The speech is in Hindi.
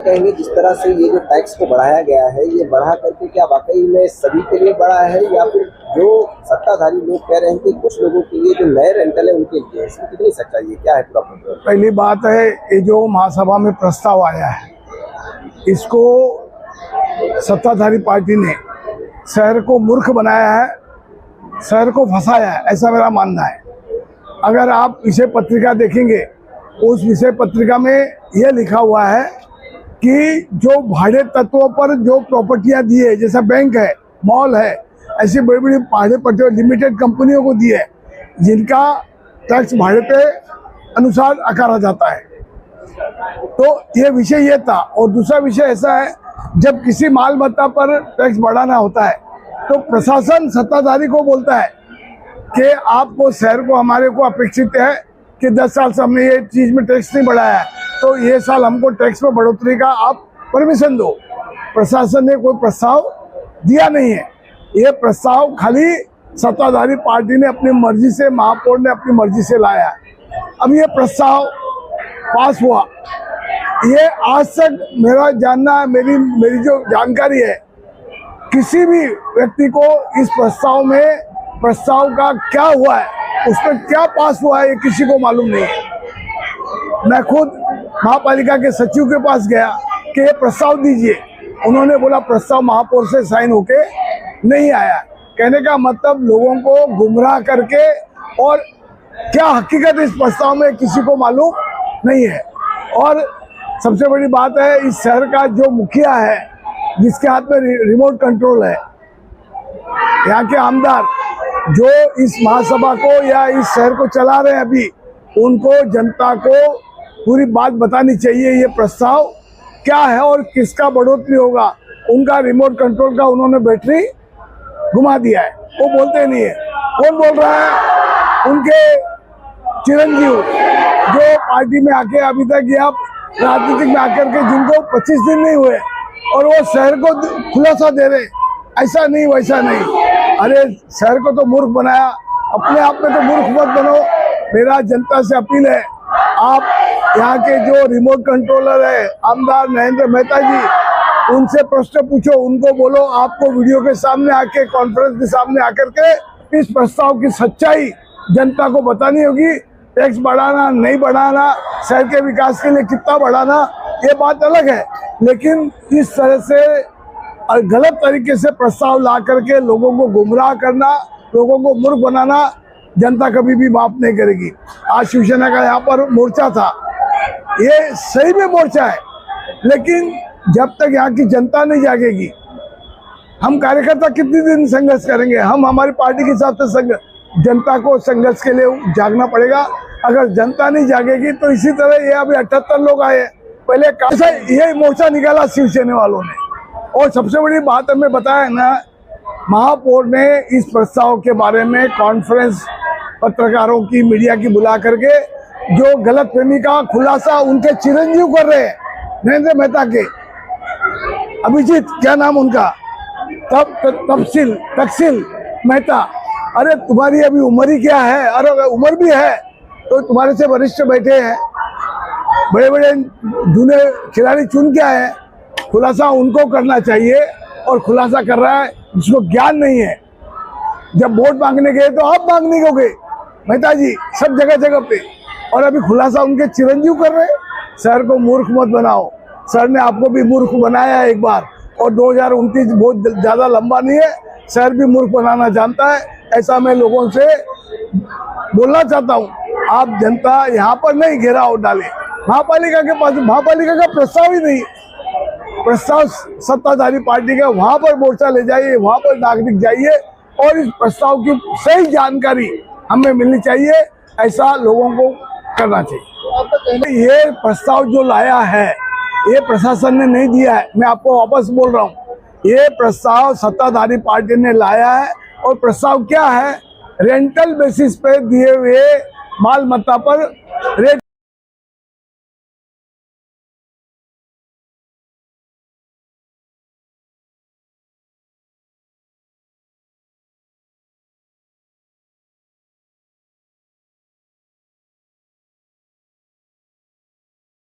कहेंगे जिस तरह से ये जो टैक्स को बढ़ाया गया है, ये बढ़ा करके क्या वाकई में सभी के लिए बढ़ा है या फिर जो सत्ताधारी लोग कह रहे हैं कि कुछ लोगों के लिए जो नए रेंटल है उनके लिए, इसमें कितनी सच्चाई है, क्या है पूरा प्रॉब्लम? पहली बात है, ये जो महासभा में प्रस्ताव आया है, इसको सत्ताधारी पार्टी ने शहर को मूर्ख बनाया है, शहर को फंसाया है, ऐसा मेरा मानना है। अगर आप विषय पत्रिका देखेंगे, उस विषय पत्रिका में यह लिखा हुआ है कि जो भाड़े तत्वों पर जो प्रॉपर्टियां दी है, जैसा बैंक है, मॉल है, ऐसी बड़ी बड़ी भाड़े पट्टे लिमिटेड कंपनियों को दी है, जिनका टैक्स भाड़े पे अनुसार आकारा जाता है। तो ये विषय ये था। और दूसरा विषय ऐसा है, जब किसी माल मत्ता पर टैक्स बढ़ाना होता है तो प्रशासन सत्ताधारी को बोलता है कि आपको, शहर को, हमारे को अपेक्षित है कि 10 साल से हमने ये चीज में टैक्स नहीं बढ़ाया है, तो ये साल हमको टैक्स में बढ़ोतरी का आप परमिशन दो। प्रशासन ने कोई प्रस्ताव दिया नहीं है। ये प्रस्ताव खाली सत्ताधारी पार्टी ने अपनी मर्जी से, महापौर ने अपनी मर्जी से लाया है। अब ये प्रस्ताव पास हुआ, ये आज तक मेरा जानना, मेरी जो जानकारी है, किसी भी व्यक्ति को इस प्रस्ताव का क्या हुआ है, उसमें क्या पास हुआ है, ये किसी को मालूम नहीं है। मैं खुद महापालिका के सचिव के पास गया कि ये प्रस्ताव दीजिए, उन्होंने बोला प्रस्ताव महापौर से साइन होके नहीं आया। कहने का मतलब लोगों को गुमराह करके, और क्या हकीकत इस प्रस्ताव में किसी को मालूम नहीं है। और सबसे बड़ी बात है, इस शहर का जो मुखिया है, जिसके हाथ में रिमोट कंट्रोल है, यहाँ के आमदार जो इस महासभा को या इस शहर को चला रहे हैं अभी, उनको, जनता को पूरी बात बतानी चाहिए। ये प्रस्ताव क्या है और किसका बढ़ोतरी होगा। उनका रिमोट कंट्रोल का उन्होंने बैटरी घुमा दिया है, वो बोलते नहीं है। कौन बोल रहा है? उनके चिरंजीव जो पार्टी में आके अभी तक या राजनीतिक में आकर के, जिनको 25 दिन नहीं हुए और वो शहर को खुलासा दे रहे, ऐसा नहीं वैसा नहीं। अरे शहर को तो मूर्ख बनाया, अपने आप में तो मूर्ख मत बनो। मेरा जनता से अपील है, आप यहाँ के जो रिमोट कंट्रोलर है आमदार नरेंद्र मेहता जी, उनसे प्रश्न पूछो, उनको बोलो आपको वीडियो के सामने आके, कॉन्फ्रेंस के सामने आकर के इस प्रस्ताव की सच्चाई जनता को बतानी होगी। टैक्स बढ़ाना, नहीं बढ़ाना, शहर के विकास के लिए कितना बढ़ाना, ये बात अलग है, लेकिन इस तरह से गलत तरीके से प्रस्ताव ला करके लोगों को गुमराह करना, लोगों को मूर्ख बनाना, जनता कभी भी माफ नहीं करेगी। आज शिवसेना का यहाँ पर मोर्चा था, ये सही में मोर्चा है, लेकिन जब तक यहाँ की जनता नहीं जागेगी, हम कार्यकर्ता कितने दिन संघर्ष करेंगे? हम हमारी पार्टी के हिसाब से जनता को संघर्ष के लिए जागना पड़ेगा। अगर जनता नहीं जागेगी तो इसी तरह ये अभी 78 लोग आए, पहले ये मोर्चा निकाला शिवसेना वालों ने। और सबसे बड़ी बात हमें बताया ना, महापौर ने इस प्रस्ताव के बारे में कॉन्फ्रेंस पत्रकारों की, मीडिया की बुला करके जो गलतफहमी का खुलासा उनके चिरंजीव कर रहे हैं, नरेंद्र मेहता के, अभिजीत, क्या नाम उनका, तफसील मेहता। अरे तुम्हारी अभी उम्र ही क्या है? अरे उम्र भी है तो तुम्हारे से वरिष्ठ बैठे हैं, बड़े बड़े जूने खिलाड़ी चुन के आए हैं, खुलासा उनको करना चाहिए। और खुलासा कर रहा है जिसको ज्ञान नहीं है। जब वोट मांगने गए तो आप मांगने को गए मेहता जी, सब जगह जगह पे, और अभी खुलासा उनके चिरंजीव कर रहे हैं। शहर को मूर्ख मत बनाओ, शहर ने आपको भी मूर्ख बनाया है एक बार, और 2029 बहुत ज्यादा लंबा नहीं है, शहर भी मूर्ख बनाना जानता है। ऐसा मैं लोगों से बोलना चाहता हूँ। आप जनता यहाँ पर नहीं घेराव डाले, महापालिका के पास, महापालिका का प्रस्ताव ही नहीं, प्रस्ताव सत्ताधारी पार्टी का, वहां पर मोर्चा ले जाइए, वहां पर नागरिक जाइए, और इस प्रस्ताव की सही जानकारी हमें मिलनी चाहिए, ऐसा लोगों को करना चाहिए। ये प्रस्ताव जो लाया है, ये प्रशासन ने नहीं दिया है, मैं आपको वापस बोल रहा हूँ। ये प्रस्ताव सत्ताधारी पार्टी ने लाया है, और प्रस्ताव क्या है? रेंटल बेसिस पे दिए हुए माल मत्ता पर रेट